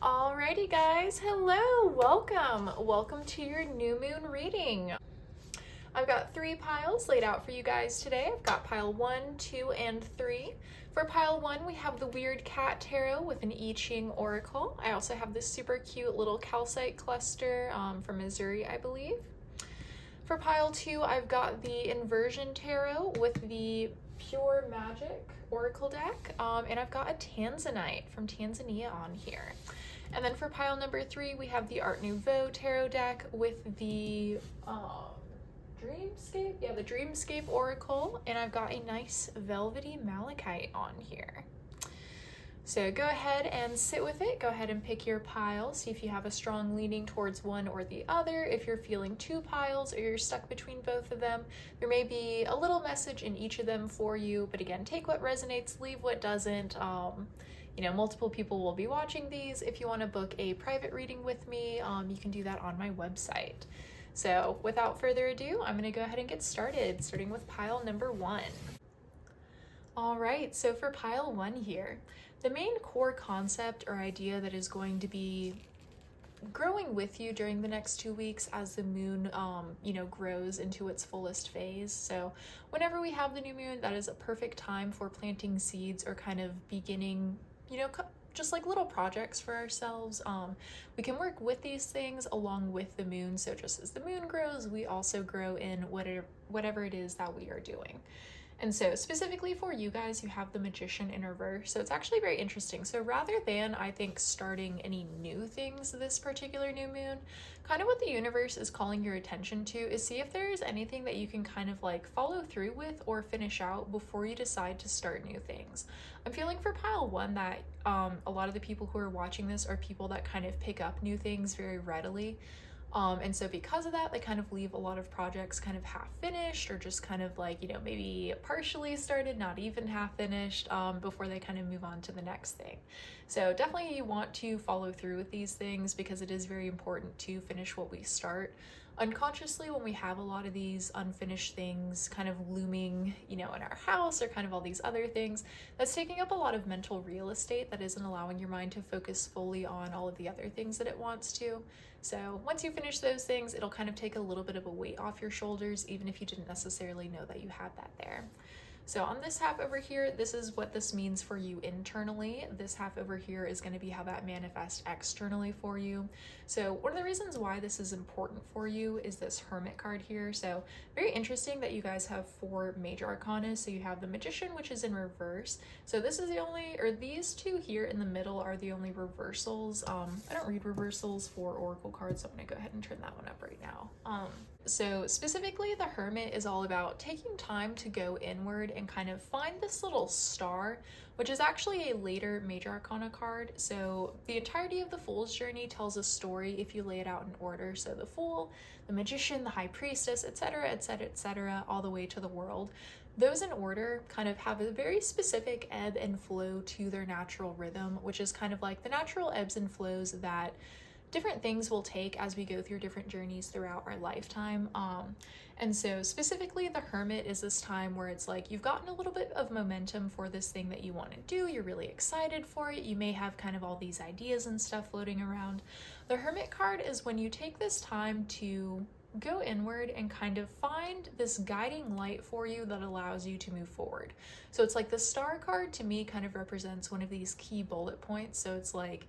Alrighty guys, hello, welcome to your new moon reading. I've got 3 piles laid out for you guys today. I've got pile 1, 2, and 3. For pile 1, we have the Weird Cat Tarot with an I Ching Oracle. I also have this super cute little calcite cluster from Missouri, I believe. For pile 2, I've got the Inversion Tarot with the Pure Magic Oracle deck, and I've got a Tanzanite from Tanzania on here. And then for pile number 3, we have the Art Nouveau Tarot deck with the the Dreamscape Oracle, and I've got a nice velvety malachite on here. So go ahead and sit with it. Go ahead and pick your pile. See if you have a strong leaning towards one or the other. If you're feeling 2 piles or you're stuck between both of them, there may be a little message in each of them for you. But again, take what resonates, leave what doesn't. Multiple people will be watching these. If you want to book a private reading with me, you can do that on my website. So without further ado, I'm going to go ahead and get started, starting with pile number 1. All right, so for pile 1 here, the main core concept or idea that is going to be growing with you during the next 2 weeks as the moon, grows into its fullest phase. So whenever we have the new moon, that is a perfect time for planting seeds or kind of beginning, just like little projects for ourselves. We can work with these things along with the moon. So just as the moon grows, we also grow in whatever it is that we are doing. And so specifically for you guys, you have the Magician in reverse. So it's actually very interesting. So rather than, I think, starting any new things this particular new moon, kind of what the universe is calling your attention to is see if there's anything that you can kind of like follow through with or finish out before you decide to start new things. I'm feeling for pile 1 that a lot of the people who are watching this are people that kind of pick up new things very readily. And so because of that, they kind of leave a lot of projects kind of half finished or just kind of like, maybe partially started, not even half finished, before they kind of move on to the next thing. So definitely you want to follow through with these things because it is very important to finish what we start. Unconsciously, when we have a lot of these unfinished things kind of looming, in our house or kind of all these other things, that's taking up a lot of mental real estate that isn't allowing your mind to focus fully on all of the other things that it wants to. So once you finish those things, it'll kind of take a little bit of a weight off your shoulders, even if you didn't necessarily know that you had that there. So on this half over here, this is what this means for you internally. This half over here is going to be how that manifests externally for you. So one of the reasons why this is important for you is this Hermit card here. So very interesting that you guys have 4 major arcana. So you have the Magician, which is in reverse. So this is these 2 here in the middle are the only reversals. I don't read reversals for Oracle cards, so I'm going to go ahead and turn that one up right now. So specifically, the Hermit is all about taking time to go inward and kind of find this little star, which is actually a later major arcana card. So the entirety of the Fool's journey tells a story if you lay it out in order. So the Fool, the Magician, the High Priestess, etc., etc., etc., all the way to the World. Those in order kind of have a very specific ebb and flow to their natural rhythm, which is kind of like the natural ebbs and flows that different things will take as we go through different journeys throughout our lifetime. And so specifically the Hermit is this time where it's like you've gotten a little bit of momentum for this thing that you want to do. You're really excited for it. You may have kind of all these ideas and stuff floating around. The Hermit card is when you take this time to go inward and kind of find this guiding light for you that allows you to move forward. So it's like the Star card to me kind of represents one of these key bullet points. So it's like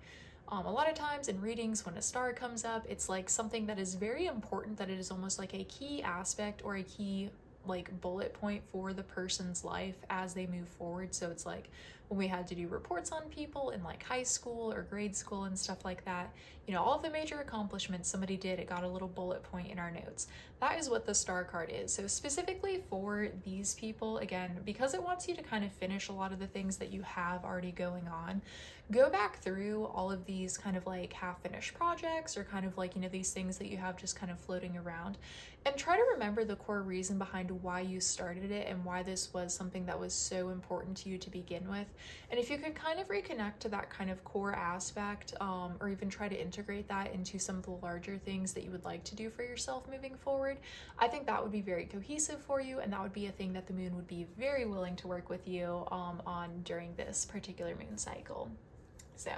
a lot of times in readings when a star comes up, it's like something that is very important, that it is almost like a key aspect or a key like bullet point for the person's life as they move forward. So it's like when we had to do reports on people in like high school or grade school and stuff like that, all of the major accomplishments somebody did, it got a little bullet point in our notes. That is what the Star card is. So specifically for these people, again, because it wants you to kind of finish a lot of the things that you have already going on, go back through all of these kind of like half-finished projects or kind of like, these things that you have just kind of floating around, and try to remember the core reason behind why you started it and why this was something that was so important to you to begin with. And if you could kind of reconnect to that kind of core aspect, or even try to integrate that into some of the larger things that you would like to do for yourself moving forward, I think that would be very cohesive for you, and that would be a thing that the moon would be very willing to work with you on during this particular moon cycle. So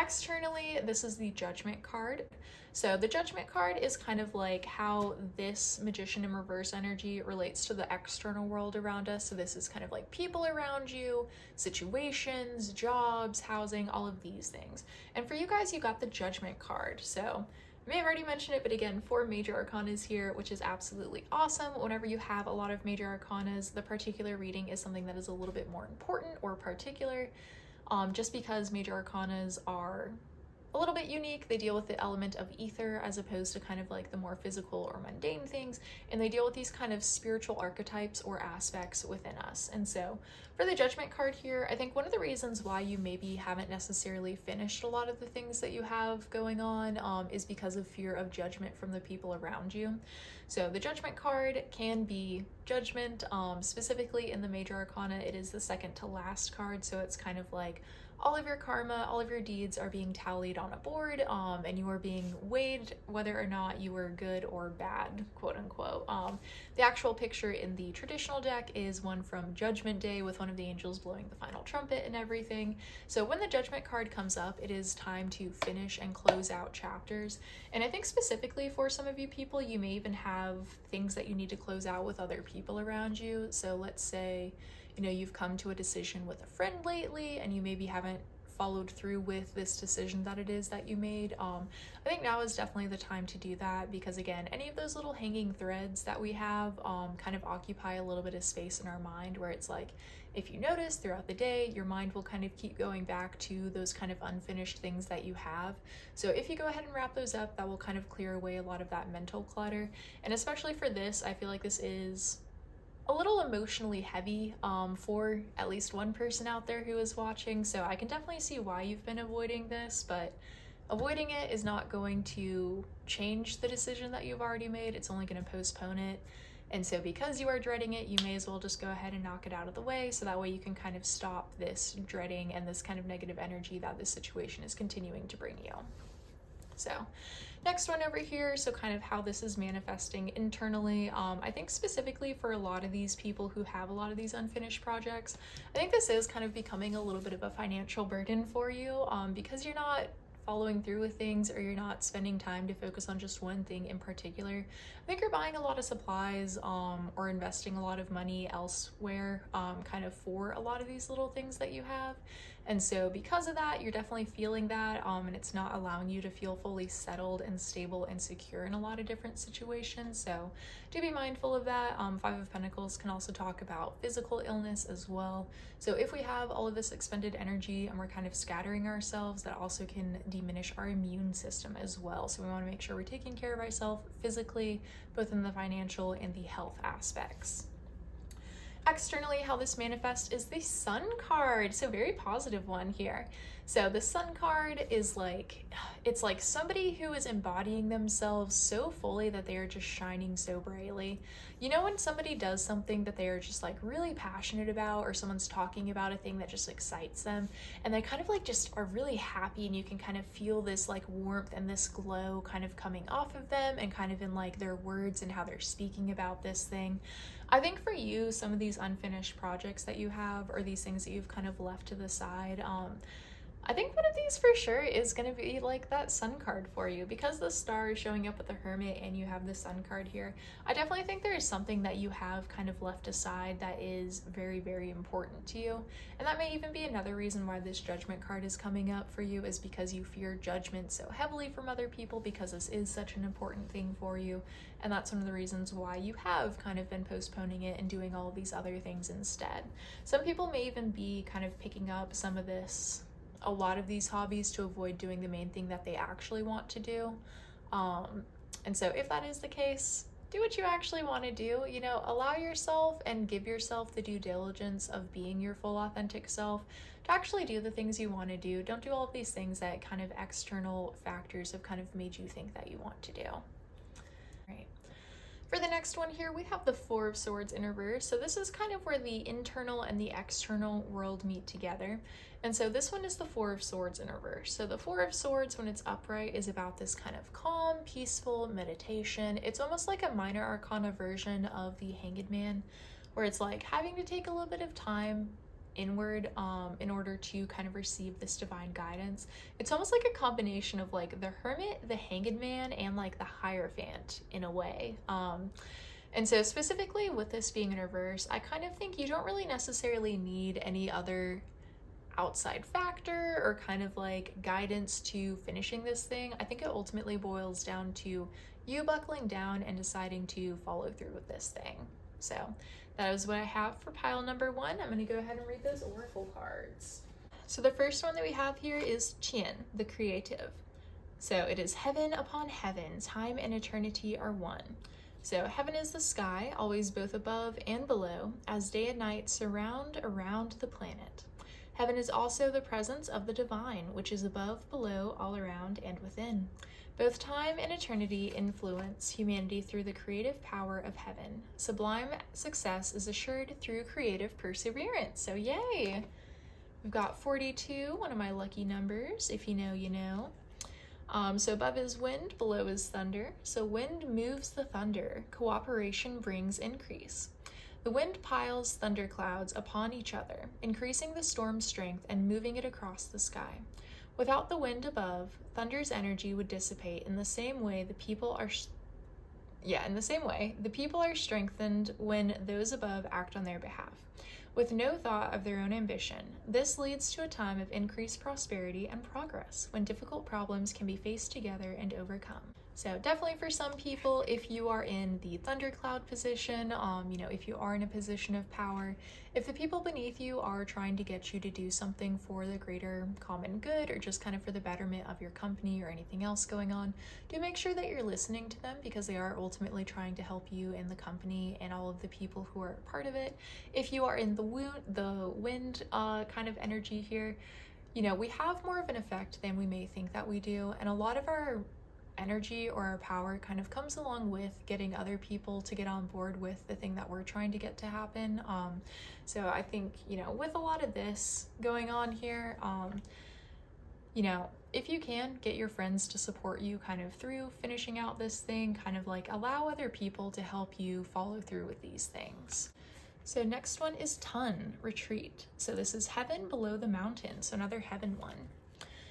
Externally, this is the Judgment card. So the Judgment card is kind of like how this Magician in reverse energy relates to the external world around us. So this is kind of like people around you, situations, jobs, housing, all of these things. And for you guys, you got the Judgment card. So I may have already mentioned it, but again, 4 major arcanas here, which is absolutely awesome. Whenever you have a lot of major arcanas, the particular reading is something that is a little bit more important or particular. Just because major arcanas are a little bit unique. They deal with the element of ether as opposed to kind of like the more physical or mundane things, and they deal with these kind of spiritual archetypes or aspects within us. And so for the Judgment card here, I think one of the reasons why you maybe haven't necessarily finished a lot of the things that you have going on is because of fear of judgment from the people around you. So the Judgment card can be judgment. Specifically in the major arcana, it is the second to last card, so it's kind of like all of your karma, all of your deeds are being tallied on a board, and you are being weighed whether or not you were good or bad, quote unquote. The actual picture in the traditional deck is one from Judgment Day with one of the angels blowing the final trumpet and everything. So when the Judgment card comes up, it is time to finish and close out chapters. And I think specifically for some of you people, you may even have things that you need to close out with other people around you. So let's say, you know, you've come to a decision with a friend lately and you maybe haven't followed through with this decision that it is that you made. I think now is definitely the time to do that, because again, any of those little hanging threads that we have kind of occupy a little bit of space in our mind, where it's like, if you notice throughout the day, your mind will kind of keep going back to those kind of unfinished things that you have. So if you go ahead and wrap those up, that will kind of clear away a lot of that mental clutter. And especially for this, I feel like this is a little emotionally heavy for at least one person out there who is watching, so I can definitely see why you've been avoiding this, but avoiding it is not going to change the decision that you've already made. It's only going to postpone it. And so because you are dreading it, you may as well just go ahead and knock it out of the way, so that way you can kind of stop this dreading and this kind of negative energy that this situation is continuing to bring you. So next one over here, so kind of how this is manifesting internally. I think specifically for a lot of these people who have a lot of these unfinished projects, I think this is kind of becoming a little bit of a financial burden for you, because you're not following through with things, or you're not spending time to focus on just one thing in particular. I think you're buying a lot of supplies or investing a lot of money elsewhere kind of for a lot of these little things that you have. And so because of that, you're definitely feeling that, and it's not allowing you to feel fully settled and stable and secure in a lot of different situations. So do be mindful of that. Five of Pentacles can also talk about physical illness as well. So if we have all of this expended energy and we're kind of scattering ourselves, that also can diminish our immune system as well. So we want to make sure we're taking care of ourselves physically, both in the financial and the health aspects. Externally, how this manifests is the Sun card, so very positive one here. So the Sun card is like, it's like somebody who is embodying themselves so fully that they are just shining so brightly. You know, when somebody does something that they are just like really passionate about, or someone's talking about a thing that just excites them, and they kind of like just are really happy, and you can kind of feel this like warmth and this glow kind of coming off of them, and kind of in like their words and how they're speaking about this thing. I think for you, some of these unfinished projects that you have, or these things that you've kind of left to the side, I think one of these for sure is going to be like that Sun card for you, because the Star is showing up with the Hermit and you have the Sun card here. I definitely think there is something that you have kind of left aside that is very, very important to you. And that may even be another reason why this Judgment card is coming up for you, is because you fear judgment so heavily from other people, because this is such an important thing for you. And that's one of the reasons why you have kind of been postponing it and doing all of these other things instead. Some people may even be kind of picking up some of this, a lot of these hobbies, to avoid doing the main thing that they actually want to do. And so if that is the case, do what you actually want to do. You know, allow yourself and give yourself the due diligence of being your full authentic self to actually do the things you want to do. Don't do all of these things that kind of external factors have kind of made you think that you want to do. Right. For the next one here, we have the Four of Swords in reverse. So this is kind of where the internal and the external world meet together. And so this one is the Four of Swords in reverse. So the Four of Swords, when it's upright, is about this kind of calm, peaceful meditation. It's almost like a minor arcana version of the Hanged Man, where it's like having to take a little bit of time inward in order to kind of receive this divine guidance. It's almost like a combination of like the Hermit, the Hanged Man, and like the Hierophant in a way. And so specifically with this being in reverse, I kind of think you don't really necessarily need any other outside factor or kind of like guidance to finishing this thing. I think it ultimately boils down to you buckling down and deciding to follow through with this thing. So that is what I have for pile number 1. I'm going to go ahead and read those oracle cards. So the first one that we have here is Qian, the creative. So it is heaven upon heaven, time and eternity are one. So heaven is the sky, always both above and below, as day and night surround around the planet. Heaven is also the presence of the divine, which is above, below, all around, and within. Both time and eternity influence humanity through the creative power of heaven. Sublime success is assured through creative perseverance. So yay! We've got 42, one of my lucky numbers. If you know, you know. So above is wind, below is thunder. So wind moves the thunder. Cooperation brings increase. The wind piles thunderclouds upon each other, increasing the storm's strength and moving it across the sky. Without the wind above, thunder's energy would dissipate. In the same way, the people are strengthened when those above act on their behalf, with no thought of their own ambition. This leads to a time of increased prosperity and progress, when difficult problems can be faced together and overcome. So definitely for some people, if you are in the thundercloud position, if you are in a position of power, if the people beneath you are trying to get you to do something for the greater common good or just kind of for the betterment of your company or anything else going on, do make sure that you're listening to them, because they are ultimately trying to help you and the company and all of the people who are part of it. If you are in the wind kind of energy here, we have more of an effect than we may think that we do, and a lot of our energy or our power kind of comes along with getting other people to get on board with the thing that we're trying to get to happen. So I think, with a lot of this going on here, if you can, get your friends to support you kind of through finishing out this thing, kind of like allow other people to help you follow through with these things. So next one is Tun, retreat. So this is heaven below the mountain, so another heaven one.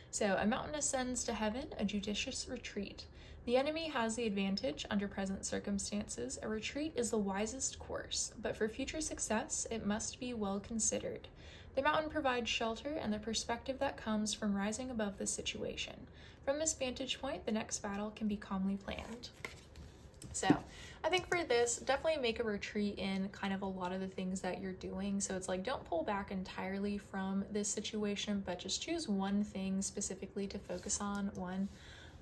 So a mountain ascends to heaven, a judicious retreat. The enemy has the advantage under present circumstances. A retreat is the wisest course, but for future success, it must be well considered. The mountain provides shelter and the perspective that comes from rising above the situation. From this vantage point, the next battle can be calmly planned. So I think for this, definitely make a retreat in kind of a lot of the things that you're doing. So it's like, don't pull back entirely from this situation, but just choose one thing specifically to focus on,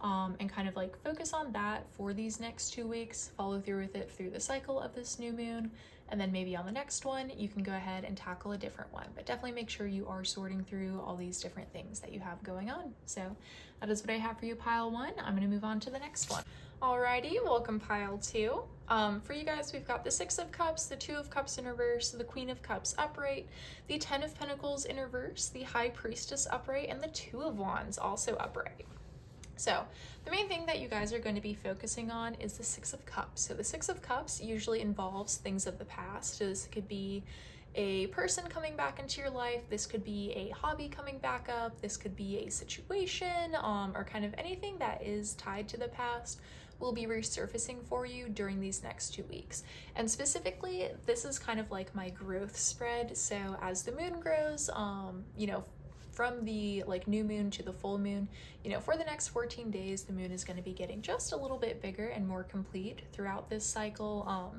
and kind of like focus on that for these next 2 weeks, follow through with it through the cycle of this new moon. And then maybe on the next one, you can go ahead and tackle a different one, but definitely make sure you are sorting through all these different things that you have going on. So that is what I have for you, pile 1. I'm going to move on to the next one. Alrighty, welcome pile 2. For you guys, we've got the 6 of Cups, the 2 of Cups in reverse, the Queen of Cups upright, the 10 of Pentacles in reverse, the High Priestess upright, and the 2 of Wands also upright. So the main thing that you guys are going to be focusing on is the 6 of Cups. So the 6 of Cups usually involves things of the past. So this could be a person coming back into your life. This could be a hobby coming back up. This could be a situation, or kind of anything that is tied to the past will be resurfacing for you during these next 2 weeks. And specifically, this is kind of like my growth spread. So as the moon grows, from the new moon to the full moon, for the next 14 days, the moon is going to be getting just a little bit bigger and more complete throughout this cycle.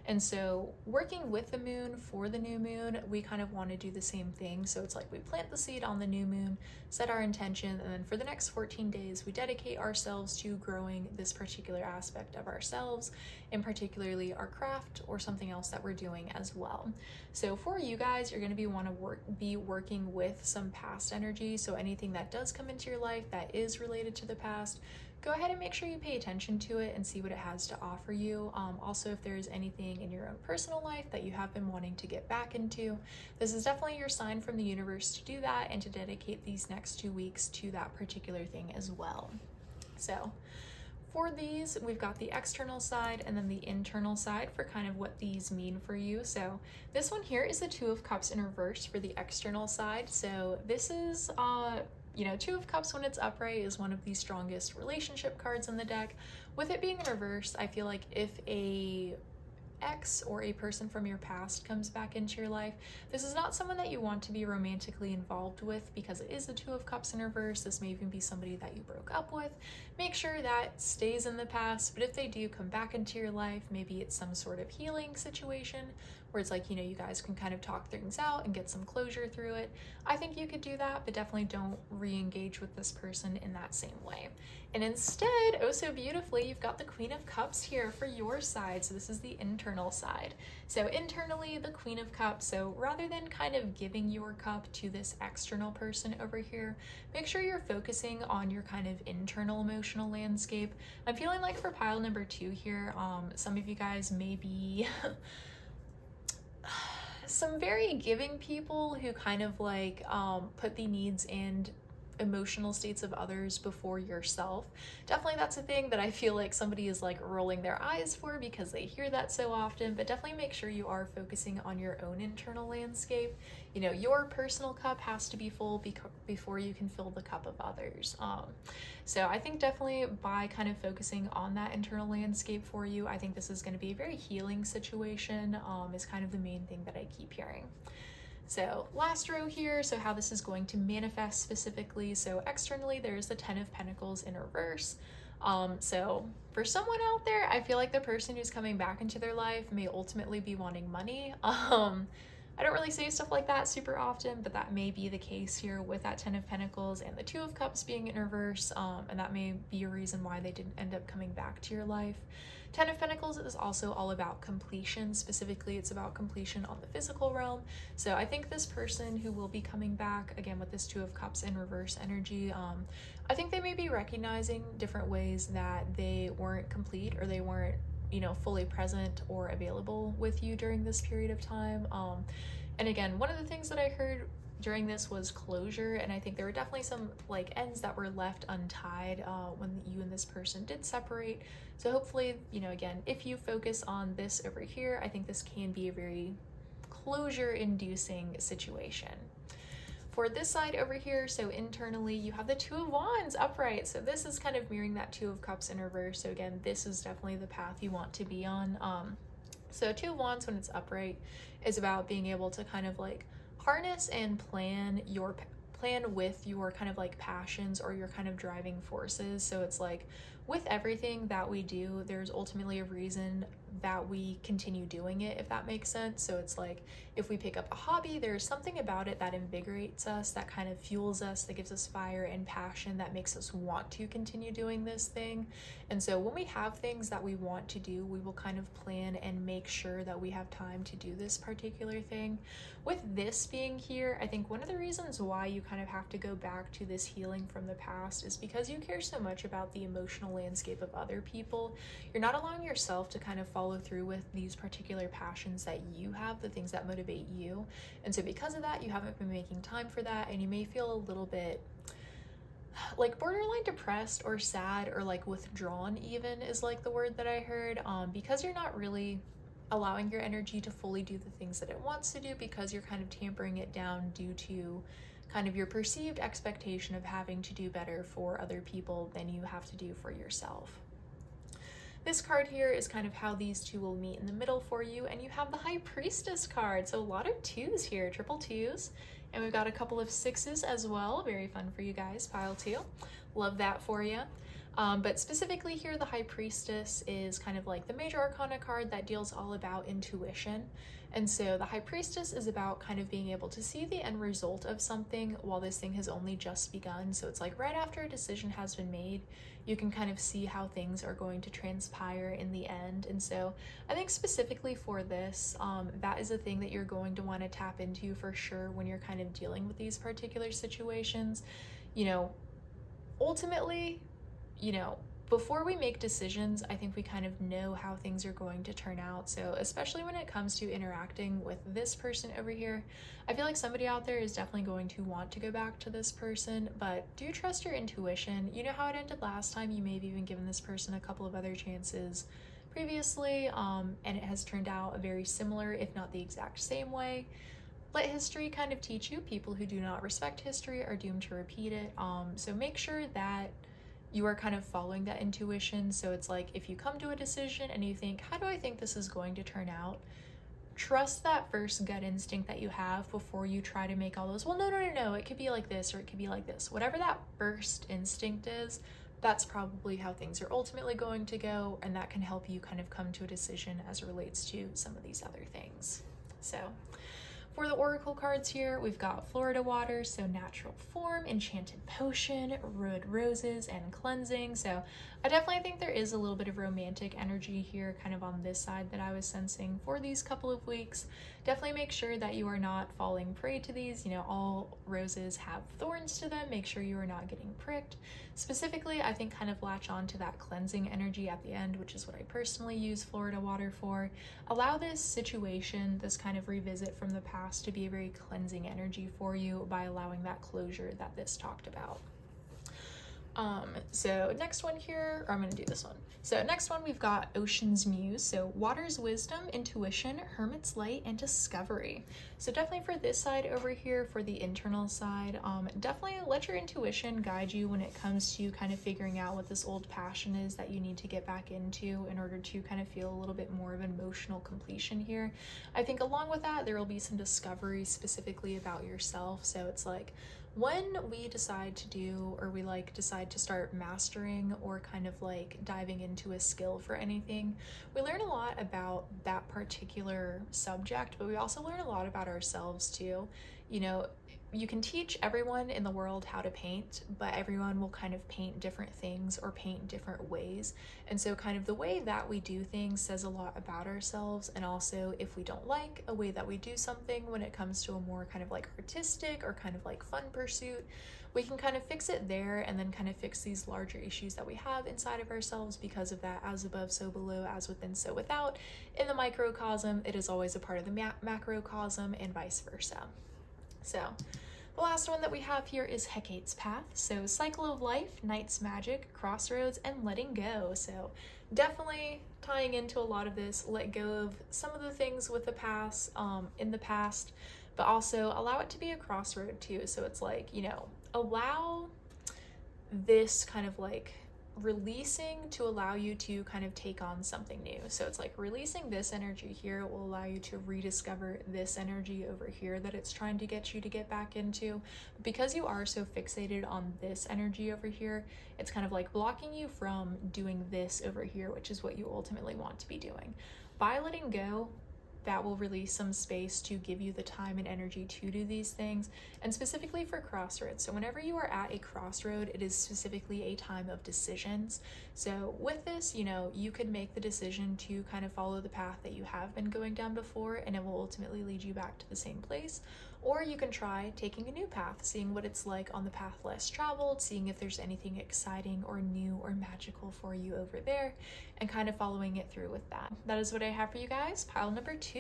And so working with the moon for the new moon, we kind of want to do the same thing. So it's like we plant the seed on the new moon, set our intention, and then for the next 14 days, we dedicate ourselves to growing this particular aspect of ourselves, and particularly our craft or something else that we're doing as well. So for you guys, you're going to be working with some past energy. So anything that does come into your life that is related to the past, go ahead and make sure you pay attention to it and see what it has to offer you. Also, if there's anything in your own personal life that you have been wanting to get back into, this is definitely your sign from the universe to do that and to dedicate these next 2 weeks to that particular thing as well. So For these, we've got the external side and then the internal side for kind of what these mean for you. So this one here is the Two of Cups in reverse for the external side. So this is, Two of Cups when it's upright is one of the strongest relationship cards in the deck. With it being in reverse, I feel like if a ex or a person from your past comes back into your life, this is not someone that you want to be romantically involved with because it is the Two of Cups in reverse. This may even be somebody that you broke up with. Make sure that stays in the past, but if they do come back into your life, maybe it's some sort of healing situation where it's like, you guys can kind of talk things out and get some closure through it. I think you could do that, but definitely don't re-engage with this person in that same way. And instead, oh so beautifully, you've got the Queen of Cups here for your side. So this is the internal side. So internally, the Queen of Cups. So rather than kind of giving your cup to this external person over here, make sure you're focusing on your kind of internal emotional landscape. I'm feeling like for pile number 2 here, some of you guys may be some very giving people who kind of like put the needs and emotional states of others before yourself. Definitely that's a thing that I feel like somebody is like rolling their eyes for because they hear that so often, but definitely make sure you are focusing on your own internal landscape. Your personal cup has to be full before you can fill the cup of others. So I think definitely by kind of focusing on that internal landscape for you, I think this is going to be a very healing situation, is kind of the main thing that I keep hearing. So last row here, so how this is going to manifest specifically. So externally, there's the 10 of Pentacles in reverse. So for someone out there, I feel like the person who's coming back into their life may ultimately be wanting money. I don't really say stuff like that super often, but that may be the case here with that 10 of Pentacles and the 2 of Cups being in reverse, and that may be a reason why they didn't end up coming back to your life. 10 of Pentacles is also all about completion. Specifically, it's about completion on the physical realm. So I think this person who will be coming back, again with this 2 of Cups in reverse energy, I think they may be recognizing different ways that they weren't complete or they weren't fully present or available with you during this period of time. And again, one of the things that I heard during this was closure, and I think there were definitely some like ends that were left untied when you and this person did separate. So hopefully, again, if you focus on this over here, I think this can be a very closure-inducing situation. For this side over here, so internally, you have the 2 of Wands upright. So this is kind of mirroring that 2 of Cups in reverse. So again, this is definitely the path you want to be on. So 2 of Wands when it's upright is about being able to kind of like harness and plan with your kind of like passions or your kind of driving forces. So it's like with everything that we do, there's ultimately a reason that we continue doing it, if that makes sense. So it's like if we pick up a hobby, there's something about it that invigorates us, that kind of fuels us, that gives us fire and passion, that makes us want to continue doing this thing. And so when we have things that we want to do, we will kind of plan and make sure that we have time to do this particular thing. With this being here, I think one of the reasons why you kind of have to go back to this healing from the past is because you care so much about the emotional landscape of other people. You're not allowing yourself to kind of follow through with these particular passions that you have, the things that motivate you. And so because of that, you haven't been making time for that, and you may feel a little bit like borderline depressed or sad or like withdrawn even is like the word that I heard, because you're not really allowing your energy to fully do the things that it wants to do, because you're kind of tampering it down due to kind of your perceived expectation of having to do better for other people than you have to do for yourself. This card here is kind of how these two will meet in the middle for you, and you have the High Priestess card. So a lot of 2s here, triple 2s, and we've got a couple of 6s as well. Very fun for you guys, pile 2. Love that for you. But specifically here, the High Priestess is kind of like the major arcana card that deals all about intuition. And so the High Priestess is about kind of being able to see the end result of something while this thing has only just begun. So it's like right after a decision has been made, you can kind of see how things are going to transpire in the end. And so I think specifically for this, that is a thing that you're going to want to tap into for sure when you're kind of dealing with these particular situations. Ultimately, before we make decisions, I think we kind of know how things are going to turn out. So especially when it comes to interacting with this person over here, I feel like somebody out there is definitely going to want to go back to this person, but do trust your intuition. You know how it ended last time. You may have even given this person a couple of other chances previously, and it has turned out a very similar, if not the exact same way. Let history kind of teach you. People who do not respect history are doomed to repeat it. So make sure that you are kind of following that intuition. So it's like, if you come to a decision and you think, how do I think this is going to turn out? Trust that first gut instinct that you have before you try to make all those, well, no, it could be like this or it could be like this. Whatever that first instinct is, that's probably how things are ultimately going to go, and that can help you kind of come to a decision as it relates to some of these other things. So for the oracle cards here, we've got Florida water, so natural form, enchanted potion, red roses, and cleansing. So I definitely think there is a little bit of romantic energy here kind of on this side that I was sensing for these couple of weeks. Definitely make sure that you are not falling prey to these. You know, all roses have thorns to them. Make sure you are not getting pricked. Specifically, I think kind of latch on to that cleansing energy at the end, which is what I personally use Florida water for. Allow this situation, this kind of revisit from the past, to be a very cleansing energy for you by allowing that closure that this talked about. So next one here, or I'm gonna do this one. So next one, we've got Ocean's Muse. So water's wisdom, intuition, hermit's light, and discovery. So definitely for this side over here, for the internal side, definitely let your intuition guide you when it comes to kind of figuring out what this old passion is that you need to get back into in order to kind of feel a little bit more of an emotional completion here. I think along with that, there will be some discovery specifically about yourself. So it's like, when we decide to do, or we like decide to start mastering or kind of like diving into a skill for anything, we learn a lot about that particular subject, but we also learn a lot about ourselves too. You know, you can teach everyone in the world how to paint, but everyone will kind of paint different things or paint different ways. And so kind of the way that we do things says a lot about ourselves. And also if we don't like a way that we do something when it comes to a more kind of like artistic or kind of like fun pursuit, we can kind of fix it there and then kind of fix these larger issues that we have inside of ourselves because of that as above, so below, as within, so without. In the microcosm, it is always a part of the macrocosm and vice versa. So the last one that we have here is Hecate's Path. So cycle of life, night's magic, crossroads, and letting go. So definitely tying into a lot of this, let go of some of the things with the past, in the past, but also allow it to be a crossroad too. So it's like, you know, allow this kind of like releasing to allow you to kind of take on something new. So it's like releasing this energy here will allow you to rediscover this energy over here that it's trying to get you to get back into. Because you are so fixated on this energy over here, it's kind of like blocking you from doing this over here, which is what you ultimately want to be doing. By letting go, that will release some space to give you the time and energy to do these things, and specifically for crossroads. So whenever you are at a crossroad, it is specifically a time of decisions. So with this, you know, you could make the decision to kind of follow the path that you have been going down before, and it will ultimately lead you back to the same place. Or you can try taking a new path, seeing what it's like on the path less traveled, seeing if there's anything exciting or new or magical for you over there, and kind of following it through with that. That is what I have for you guys. Pile number 2.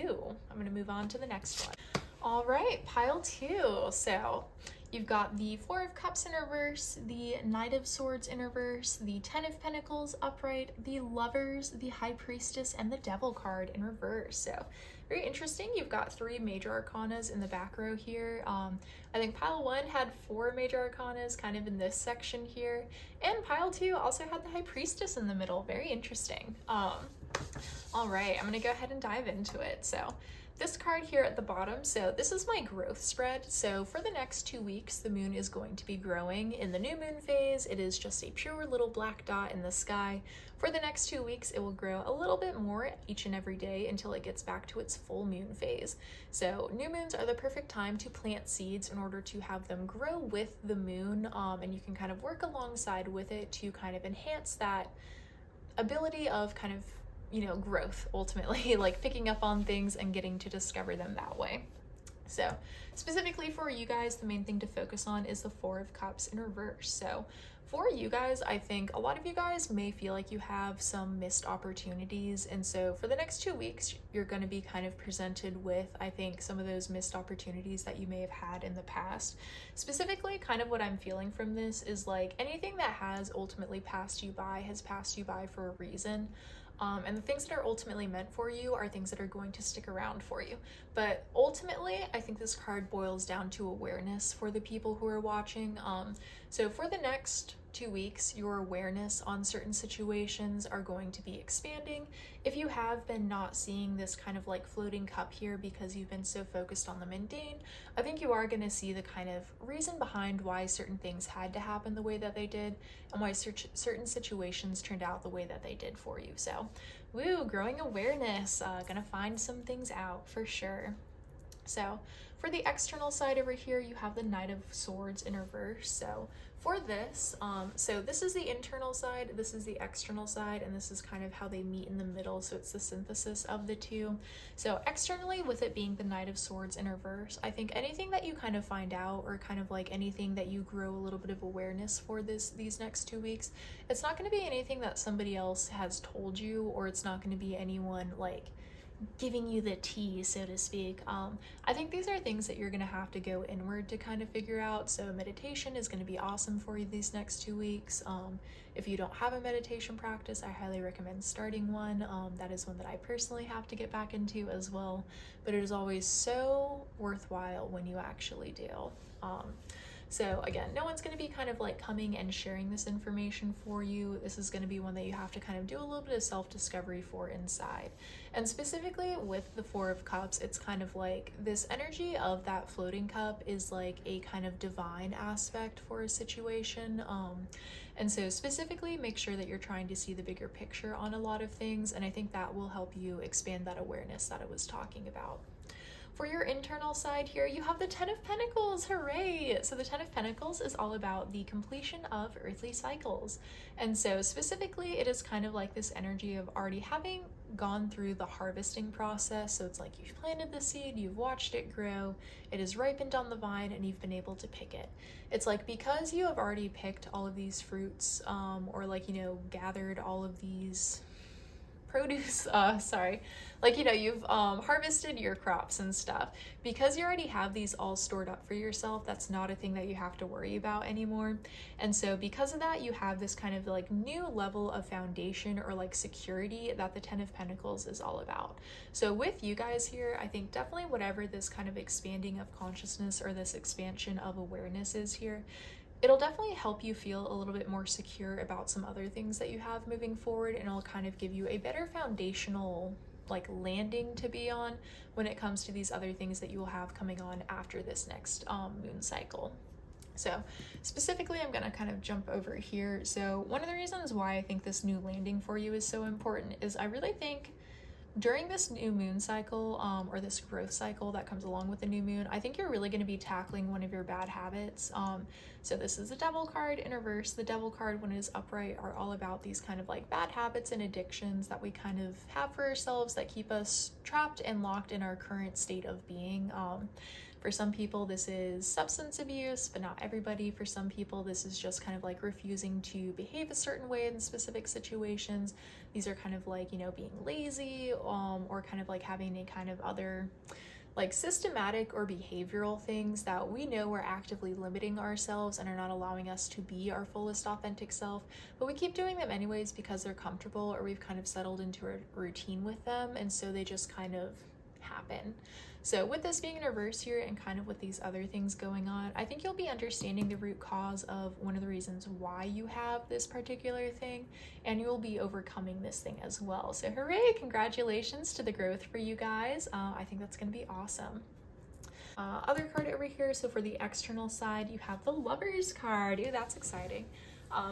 I'm going to move on to the next one. All right, pile 2. So you've got the Four of Cups in reverse, the Knight of Swords in reverse, the Ten of Pentacles upright, the Lovers, the High Priestess, and the Devil card in reverse. So very interesting. You've got 3 major arcanas in the back row here. I think pile 1 had 4 major arcanas kind of in this section here, and pile 2 also had the High Priestess in the middle. Very interesting. All right, I'm gonna go ahead and dive into it. So this card here at the bottom, so this is my growth spread. So for the next 2 weeks, the moon is going to be growing. In the new moon phase, it is just a pure little black dot in the sky. For the next 2 weeks, it will grow a little bit more each and every day until it gets back to its full moon phase. So new moons are the perfect time to plant seeds in order to have them grow with the moon, and you can kind of work alongside with it to kind of enhance that ability of kind of, you know, growth ultimately, like picking up on things and getting to discover them that way. So specifically for you guys, the main thing to focus on is the Four of Cups in reverse. So For you guys, I think a lot of you guys may feel like you have some missed opportunities. And so for the next 2 weeks, you're going to be kind of presented with, I think, some of those missed opportunities that you may have had in the past. Specifically, kind of what I'm feeling from this is like anything that has ultimately passed you by has passed you by for a reason. And the things that are ultimately meant for you are things that are going to stick around for you. But ultimately, I think this card boils down to awareness for the people who are watching. So for the next 2 weeks, your awareness on certain situations are going to be expanding. If you have been not seeing this kind of like floating cup here because you've been so focused on the mundane, I think you are going to see the kind of reason behind why certain things had to happen the way that they did and why certain situations turned out the way that they did for you. So, woo, growing awareness, gonna find some things out for sure. So for the external side over here, you have the Knight of Swords in reverse. So for this, so this is the internal side, this is the external side, and this is kind of how they meet in the middle. So it's the synthesis of the two. So externally, with it being the Knight of Swords in reverse, I think anything that you kind of find out, or kind of like anything that you grow a little bit of awareness for these next 2 weeks, it's not going to be anything that somebody else has told you, or it's not going to be anyone like giving you the tea, so to speak. I think these are things that you're going to have to go inward to kind of figure out. So meditation is going to be awesome for you these next 2 weeks. If you don't have a meditation practice, I highly recommend starting one. That is one that I personally have to get back into as well, but it is always so worthwhile when you actually do. So again, no one's going to be kind of like coming and sharing this information for you. This is going to be one that you have to kind of do a little bit of self-discovery for inside. And specifically with the Four of Cups, it's kind of like this energy of that floating cup is like a kind of divine aspect for a situation. And so specifically make sure that you're trying to see the bigger picture on a lot of things. And I think that will help you expand that awareness that I was talking about. For your internal side here, you have the Ten of Pentacles, hooray! So the Ten of Pentacles is all about the completion of earthly cycles. And so specifically, it is kind of like this energy of already having gone through the harvesting process. So it's like you've planted the seed, you've watched it grow, it is ripened on the vine, and you've been able to pick it. It's like because you have already picked all of these fruits, or like, you know, gathered all of these produce, like, you know, you've harvested your crops and stuff. Because you already have these all stored up for yourself, that's not a thing that you have to worry about anymore. And so because of that, you have this kind of like new level of foundation or like security that the Ten of Pentacles is all about. So with you guys here, I think definitely whatever this kind of expanding of consciousness or this expansion of awareness is here, it'll definitely help you feel a little bit more secure about some other things that you have moving forward, and it'll kind of give you a better foundational like landing to be on when it comes to these other things that you will have coming on after this next moon cycle. So specifically, I'm going to kind of jump over here. So one of the reasons why I think this new landing for you is so important is I really think during this new moon cycle, or this growth cycle that comes along with the new moon, I think you're really going to be tackling one of your bad habits. So this is the Devil card in reverse. The Devil card, when it is upright, are all about these kind of like bad habits and addictions that we kind of have for ourselves that keep us trapped and locked in our current state of being. For some people, this is substance abuse, but not everybody. For some people, this is just kind of like refusing to behave a certain way in specific situations. These are kind of like, you know, being lazy, or kind of like having a kind of other like systematic or behavioral things that we know we're actively limiting ourselves and are not allowing us to be our fullest authentic self, but we keep doing them anyways because they're comfortable or we've kind of settled into a routine with them, and so they just kind of happen. So with this being in reverse here and kind of with these other things going on, I think you'll be understanding the root cause of one of the reasons why you have this particular thing, and you'll be overcoming this thing as well. So hooray, congratulations to the growth for you guys. I think that's going to be awesome. Other card over here, so for the external side, you have the Lovers card. Ooh, that's exciting.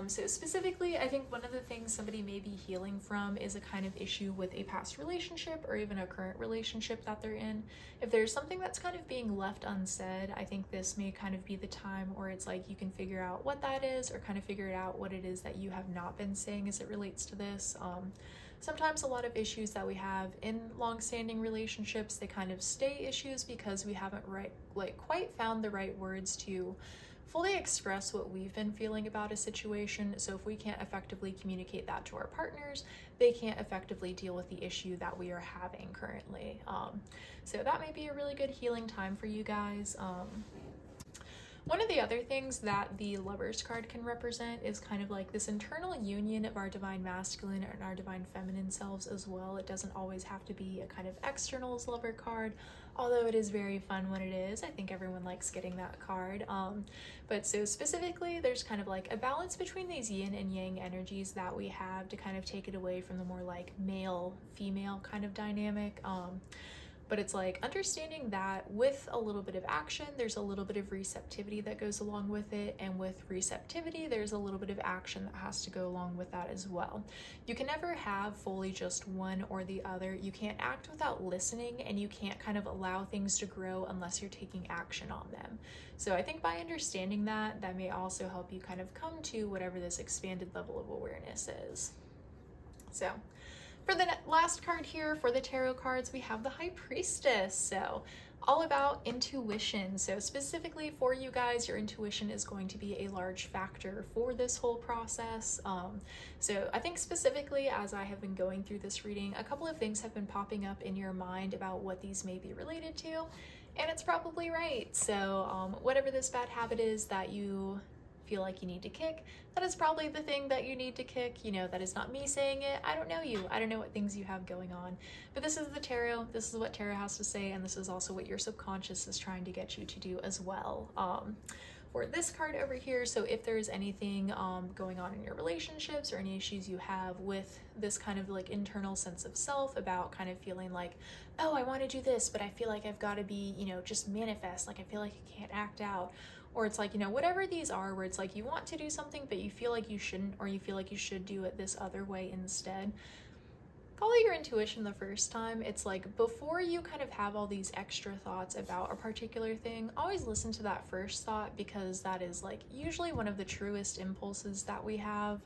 So specifically, I think one of the things somebody may be healing from is a kind of issue with a past relationship or even a current relationship that they're in. If there's something that's kind of being left unsaid, I think this may kind of be the time where it's like you can figure out what that is, or kind of figure out what it is that you have not been saying as it relates to this. Sometimes a lot of issues that we have in long-standing relationships, they kind of stay issues because we haven't quite found the right words to fully express what we've been feeling about a situation. So if we can't effectively communicate that to our partners, they can't effectively deal with the issue that we are having currently. So that may be a really good healing time for you guys. One of the other things that the Lovers card can represent is kind of like this internal union of our divine masculine and our divine feminine selves as well. It doesn't always have to be a kind of externals lover card, although it is very fun when it is. I think everyone likes getting that card. But so specifically, there's kind of like a balance between these yin and yang energies that we have to kind of take it away from the more like male-female kind of dynamic. But it's like understanding that with a little bit of action, there's a little bit of receptivity that goes along with it. And with receptivity, there's a little bit of action that has to go along with that as well. You can never have fully just one or the other. You can't act without listening, and you can't kind of allow things to grow unless you're taking action on them. So I think by understanding that, that may also help you kind of come to whatever this expanded level of awareness is. So for the last card here for the tarot cards, we have the High Priestess. So all about intuition. So specifically for you guys, your intuition is going to be a large factor for this whole process. So I think specifically as I have been going through this reading, a couple of things have been popping up in your mind about what these may be related to, and it's probably right. So whatever this bad habit is that you feel like you need to kick, that is probably the thing that you need to kick. You know, that is not me saying it. I don't know you. I don't know what things you have going on. But this is the tarot. This is what tarot has to say, and this is also what your subconscious is trying to get you to do as well. For this card over here, so if there's anything going on in your relationships or any issues you have with this kind of like internal sense of self about kind of feeling like, oh, I want to do this, but I feel like I've got to be, you know, just manifest, like I feel like I can't act out. Or it's like, you know, whatever these are, where it's like you want to do something, but you feel like you shouldn't, or you feel like you should do it this other way instead. Follow your intuition the first time. It's like before you kind of have all these extra thoughts about a particular thing, always listen to that first thought, because that is like usually one of the truest impulses that we have.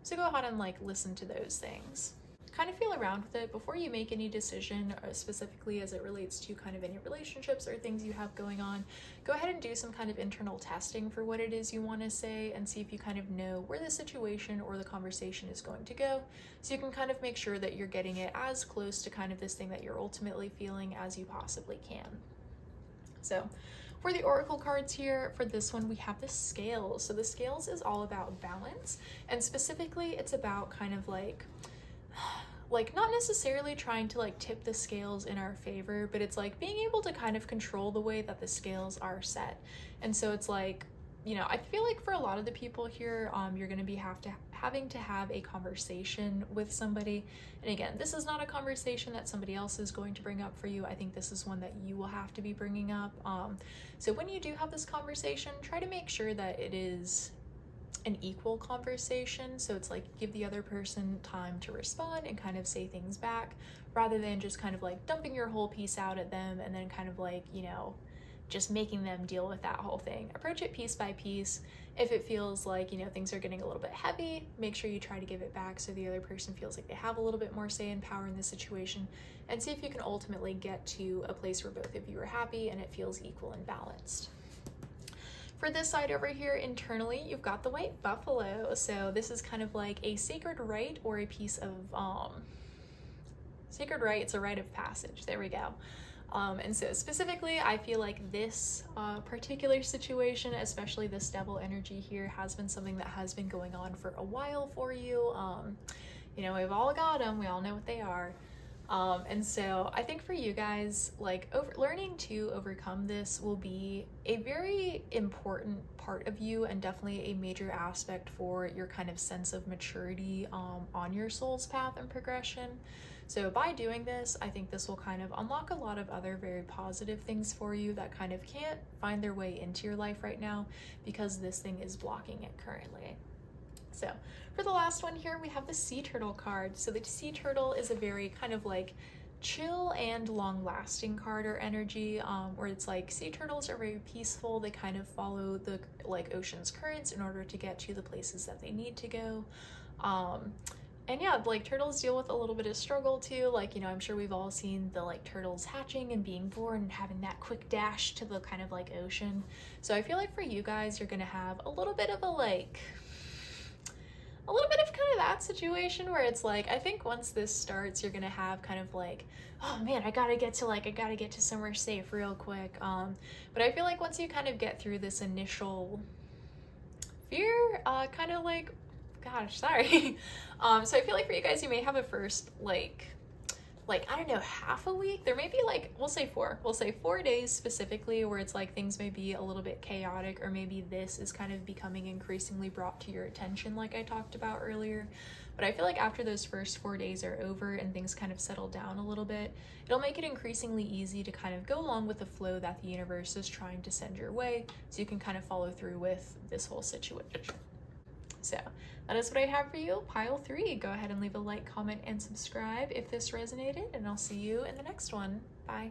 So go ahead and like listen to those things. Kind of feel around with it before you make any decision, specifically as it relates to kind of any relationships or things you have going on. Go ahead and do some kind of internal testing for what it is you want to say, and see if you kind of know where the situation or the conversation is going to go, so you can kind of make sure that you're getting it as close to kind of this thing that you're ultimately feeling as you possibly can. So for the oracle cards here, for this one, we have the scales. So the scales is all about balance, and specifically it's about kind of like not necessarily trying to like tip the scales in our favor, but it's like being able to kind of control the way that the scales are set. And so it's like, you know, I feel like for a lot of the people here, you're going to be having to have a conversation with somebody. And again, this is not a conversation that somebody else is going to bring up for you. I think this is one that you will have to be bringing up. So when you do have this conversation, try to make sure that it is an equal conversation. So it's like give the other person time to respond and kind of say things back, rather than just kind of like dumping your whole piece out at them and then kind of like, you know, just making them deal with that whole thing. Approach it piece by piece. If it feels like, you know, things are getting a little bit heavy, make sure you try to give it back so the other person feels like they have a little bit more say and power in the situation, and see if you can ultimately get to a place where both of you are happy and it feels equal and balanced. For this side over here, internally, you've got the white buffalo. So this is kind of like a sacred rite, or a piece of sacred rite. It's a rite of passage. There we go. And so specifically, I feel like this particular situation, especially this devil energy here, has been something that has been going on for a while for you. You know, we've all got them. We all know what they are. And so I think for you guys, like learning to overcome this will be a very important part of you, and definitely a major aspect for your kind of sense of maturity on your soul's path and progression. So by doing this, I think this will kind of unlock a lot of other very positive things for you that kind of can't find their way into your life right now, because this thing is blocking it currently. So for the last one here, we have the sea turtle card. So the sea turtle is a very kind of like chill and long-lasting card or energy, where it's like sea turtles are very peaceful. They kind of follow the like ocean's currents in order to get to the places that they need to go. And yeah, like turtles deal with a little bit of struggle too. Like, you know, I'm sure we've all seen the like turtles hatching and being born and having that quick dash to the kind of like ocean. So I feel like for you guys, you're gonna have a little bit of a little bit of kind of that situation where it's like, I think once this starts, you're gonna have kind of like, oh man, I gotta get to somewhere safe real quick. But I feel like once you kind of get through this initial fear, kind of like, gosh, sorry. So I feel like for you guys, you may have a first I don't know, half a week. There may be like, we'll say 4 days specifically where it's like things may be a little bit chaotic, or maybe this is kind of becoming increasingly brought to your attention like I talked about earlier. But I feel like after those first 4 days are over and things kind of settle down a little bit, it'll make it increasingly easy to kind of go along with the flow that the universe is trying to send your way, so you can kind of follow through with this whole situation. So that is what I have for you, pile 3. Go ahead and leave a like, comment, and subscribe if this resonated, and I'll see you in the next one. Bye.